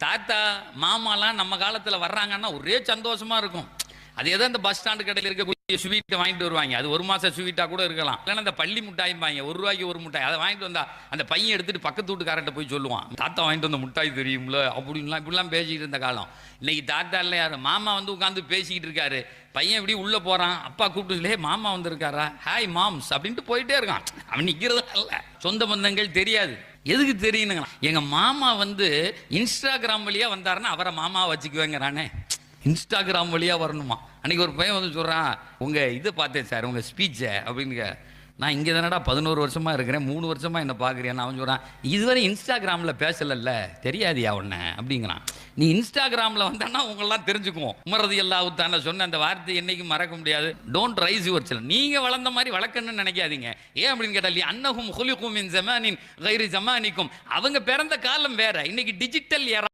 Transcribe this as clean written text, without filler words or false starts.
தாத்தா மாமாலாம் நம்ம காலத்தில் வர்றாங்கன்னா ஒரே சந்தோஷமா இருக்கும். அது ஏதோ இந்த பஸ் ஸ்டாண்டு கடையில் இருக்கக்கூடிய ஸ்வீட்டை வாங்கிட்டு வருவாங்க. அது ஒரு மாசம் ஸ்வீட்டாக கூட இருக்கலாம். இல்லைன்னா இந்த பள்ளி மிட்டாய்பாங்க, ₹1 ஒரு மிட்டாய். அதை வாங்கிட்டு வந்தா அந்த பையன் எடுத்துட்டு பக்கத்து வீட்டுக்காரர்கிட்ட போய் சொல்லுவான், தாத்தா வாங்கிட்டு வந்த மிட்டாய் தெரியும்ல அப்படின்லாம் இப்படிலாம் பேசிக்கிட்டு இருந்த காலம். இன்னைக்கு தாத்தா இல்லை யாரு மாமா வந்து உட்காந்து பேசிக்கிட்டு இருக்காரு. பையன் இப்படி உள்ள போறான், அப்பா கூப்பிட்டு மாமா வந்திருக்காரா, ஹாய் மாம்ஸ் அப்படின்ட்டு போயிட்டே இருக்கான். அவன் நிற்கிறதா இல்லை. சொந்த பந்தங்கள் தெரியாது. எதுக்கு தெரியுனுங்க, எங்க மாமா வந்து இன்ஸ்டாகிராம் வழியா வந்தாருன்னா அவரை மாமா வச்சுக்குவேங்கிறானே. இன்ஸ்டாகிராம் வழியா வரணுமா? அன்னைக்கு ஒரு பையன் வந்து சொல்றான், உங்க இது பார்த்தேன் சார், உங்க ஸ்பீச்சை அப்படின்னு. நான் இங்கே தானடா 11 வருஷமா இருக்கிறேன், 3 வருஷமா என்ன பார்க்குறேன். அவன் சொல்றான், இதுவரை இன்ஸ்டாகிராமில் பேசலல்ல, தெரியாதியா உன்ன அப்படிங்கிறான். நீ இன்ஸ்டாகிராமில் வந்தான்னா உங்களெல்லாம் தெரிஞ்சுக்குவோம். உமரது எல்லாத்தான சொன்ன அந்த வார்த்தை என்னைக்கும் மறக்க முடியாது. Don't raise your children. நீங்க வளர்ந்த மாதிரி வளர்க்கணும்னு நினைக்காதீங்க. ஏன் அப்படின்னு கேட்டால், அன்னஹும் ஹுலிகும் மின் ஸமானின் கைரி ஸமானிக்கும். அவங்க பிறந்த காலம் வேற. இன்னைக்கு டிஜிட்டல்